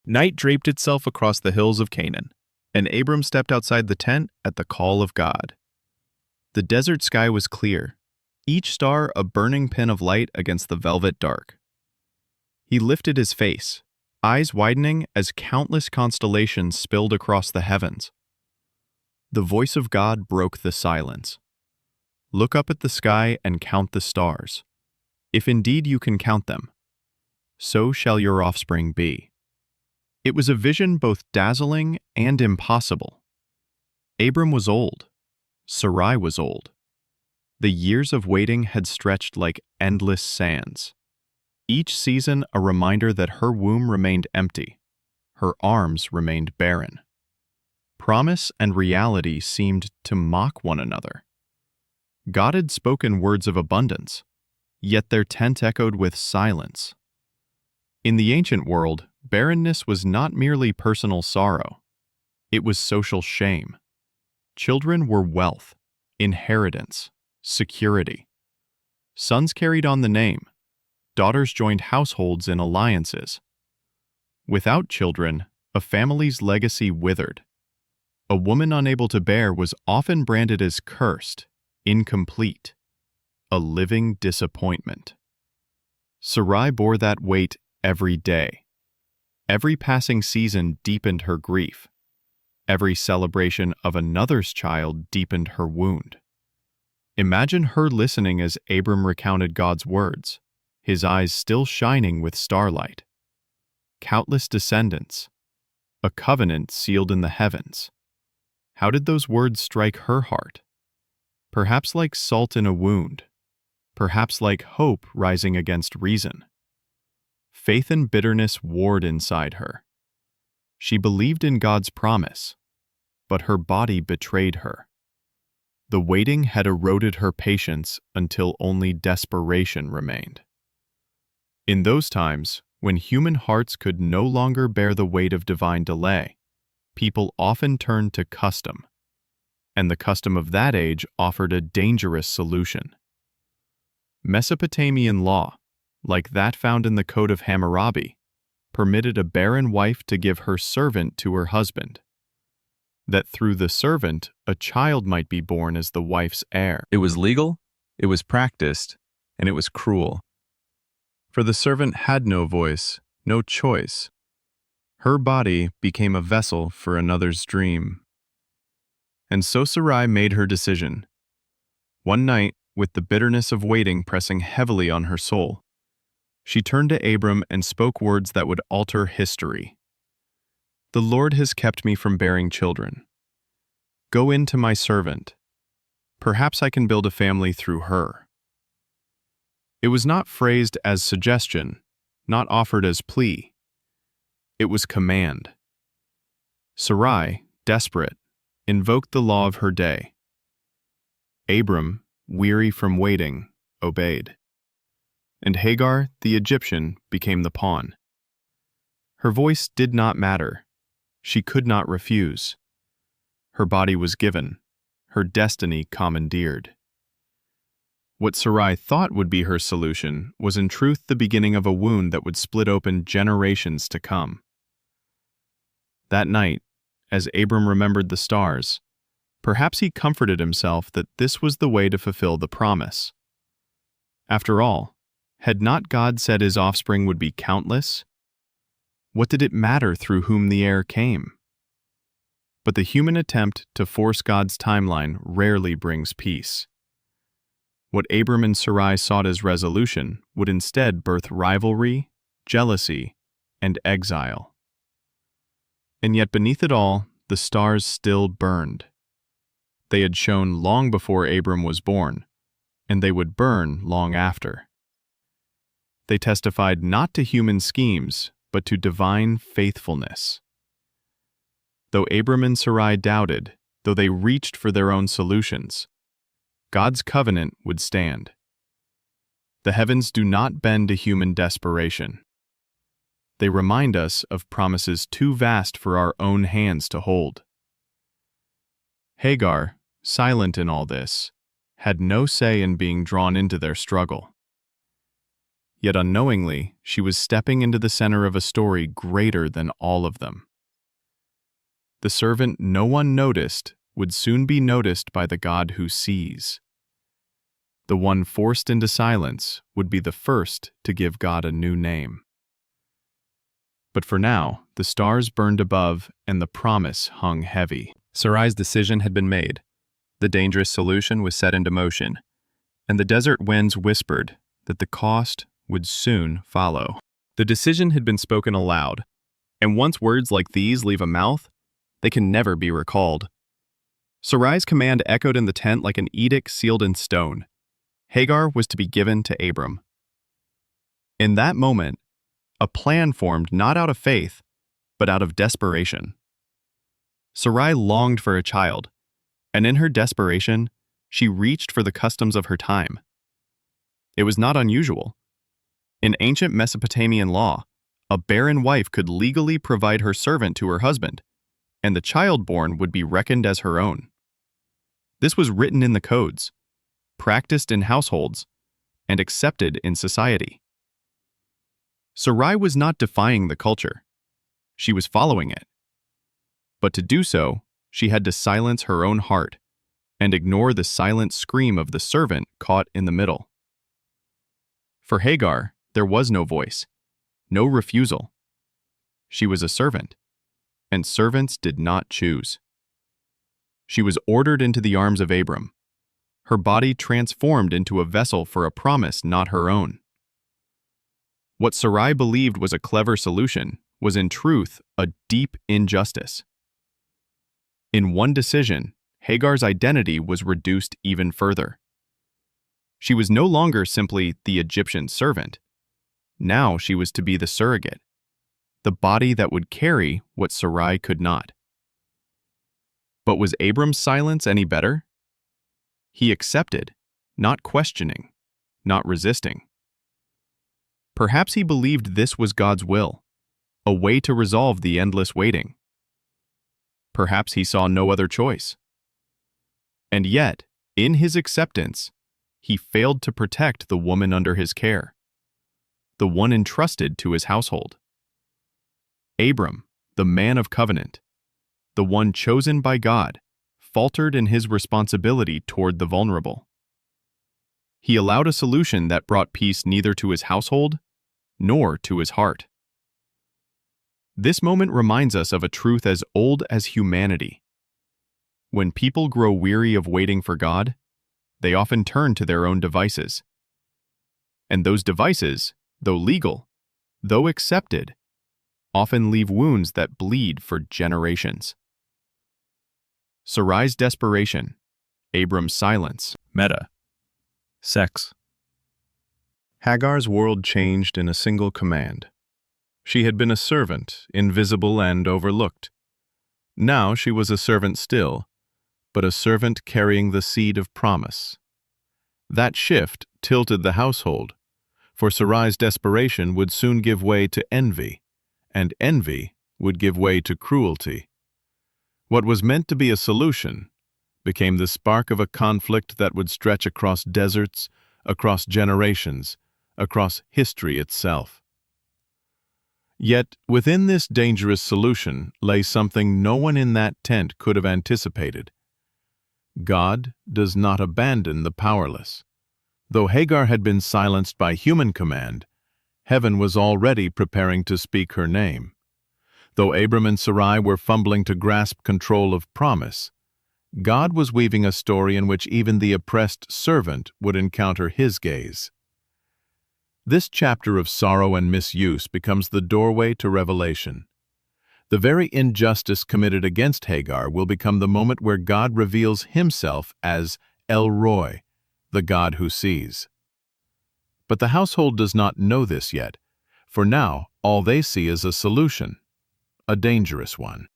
Night draped itself across the hills of Canaan, and Abram stepped outside the tent at the call of God. The desert sky was clear, each star a burning pin of light against the velvet dark. He lifted his face, eyes widening as countless constellations spilled across the heavens. The voice of God broke the silence. Look up at the sky and count the stars. If indeed you can count them, so shall your offspring be. It was a vision both dazzling and impossible. Abram was old. Sarai was old. The years of waiting had stretched like endless sands. Each season a reminder that her womb remained empty, her arms remained barren. Promise and reality seemed to mock one another. God had spoken words of abundance, yet their tent echoed with silence. In the ancient world, barrenness was not merely personal sorrow. It was social shame. Children were wealth, inheritance, security. Sons carried on the name. Daughters joined households in alliances. Without children, a family's legacy withered. A woman unable to bear was often branded as cursed, incomplete, a living disappointment. Sarai bore that weight every day. Every passing season deepened her grief. Every celebration of another's child deepened her wound. Imagine her listening as Abram recounted God's words, his eyes still shining with starlight. Countless descendants, a covenant sealed in the heavens. How did those words strike her heart? Perhaps like salt in a wound, perhaps like hope rising against reason. Faith and bitterness warred inside her. She believed in God's promise, but her body betrayed her. The waiting had eroded her patience until only desperation remained. In those times, when human hearts could no longer bear the weight of divine delay, people often turned to custom, and the custom of that age offered a dangerous solution. Mesopotamian law, like that found in the Code of Hammurabi, permitted a barren wife to give her servant to her husband, that through the servant a child might be born as the wife's heir. It was legal, it was practiced, and it was cruel. For the servant had no voice, no choice. Her body became a vessel for another's dream. And so Sarai made her decision. One night, with the bitterness of waiting pressing heavily on her soul, she turned to Abram and spoke words that would alter history. "The Lord has kept me from bearing children. Go in to my servant. Perhaps I can build a family through her." It was not phrased as suggestion, not offered as plea. It was command. Sarai, desperate, invoked the law of her day. Abram, weary from waiting, obeyed. And Hagar, the Egyptian, became the pawn. Her voice did not matter. She could not refuse. Her body was given, her destiny commandeered. What Sarai thought would be her solution was in truth the beginning of a wound that would split open generations to come. That night, as Abram remembered the stars, perhaps he comforted himself that this was the way to fulfill the promise. After all, had not God said his offspring would be countless? What did it matter through whom the heir came? But the human attempt to force God's timeline rarely brings peace. What Abram and Sarai sought as resolution would instead birth rivalry, jealousy, and exile. And yet beneath it all, the stars still burned. They had shone long before Abram was born, and they would burn long after. They testified not to human schemes, but to divine faithfulness. Though Abram and Sarai doubted, though they reached for their own solutions, God's covenant would stand. The heavens do not bend to human desperation. They remind us of promises too vast for our own hands to hold. Hagar, silent in all this, had no say in being drawn into their struggle. Yet unknowingly, she was stepping into the center of a story greater than all of them. The servant no one noticed would soon be noticed by the God who sees. The one forced into silence would be the first to give God a new name. But for now, the stars burned above and the promise hung heavy. Sarai's decision had been made. The dangerous solution was set into motion, and the desert winds whispered that the cost would soon follow. The decision had been spoken aloud, and once words like these leave a mouth, they can never be recalled. Sarai's command echoed in the tent like an edict sealed in stone. Hagar was to be given to Abram. In that moment, a plan formed not out of faith, but out of desperation. Sarai longed for a child, and in her desperation, she reached for the customs of her time. It was not unusual. In ancient Mesopotamian law, a barren wife could legally provide her servant to her husband, and the child born would be reckoned as her own. This was written in the codes, practiced in households, and accepted in society. Sarai was not defying the culture. She was following it. But to do so, she had to silence her own heart and ignore the silent scream of the servant caught in the middle. For Hagar, there was no voice, no refusal. She was a servant, and servants did not choose. She was ordered into the arms of Abram, her body transformed into a vessel for a promise not her own. What Sarai believed was a clever solution was in truth a deep injustice. In one decision, Hagar's identity was reduced even further. She was no longer simply the Egyptian servant. Now she was to be the surrogate, the body that would carry what Sarai could not. But was Abram's silence any better? He accepted, not questioning, not resisting. Perhaps he believed this was God's will, a way to resolve the endless waiting. Perhaps he saw no other choice. And yet, in his acceptance, he failed to protect the woman under his care, the one entrusted to his household. Abram, the man of covenant, the one chosen by God, faltered in his responsibility toward the vulnerable. He allowed a solution that brought peace neither to his household nor to his heart. This moment reminds us of a truth as old as humanity. When people grow weary of waiting for God, they often turn to their own devices. And those devices, though legal, though accepted, often leave wounds that bleed for generations. Sarai's desperation, Abram's silence. Meta. Sex. Hagar's world changed in a single command. She had been a servant, invisible and overlooked. Now she was a servant still, but a servant carrying the seed of promise. That shift tilted the household, for Sarai's desperation would soon give way to envy, and envy would give way to cruelty. What was meant to be a solution became the spark of a conflict that would stretch across deserts, across generations, across history itself. Yet, within this dangerous solution lay something no one in that tent could have anticipated. God does not abandon the powerless. Though Hagar had been silenced by human command, heaven was already preparing to speak her name. Though Abram and Sarai were fumbling to grasp control of promise, God was weaving a story in which even the oppressed servant would encounter his gaze. This chapter of sorrow and misuse becomes the doorway to revelation. The very injustice committed against Hagar will become the moment where God reveals himself as El Roi, the God who sees. But the household does not know this yet, for now all they see is a solution, a dangerous one.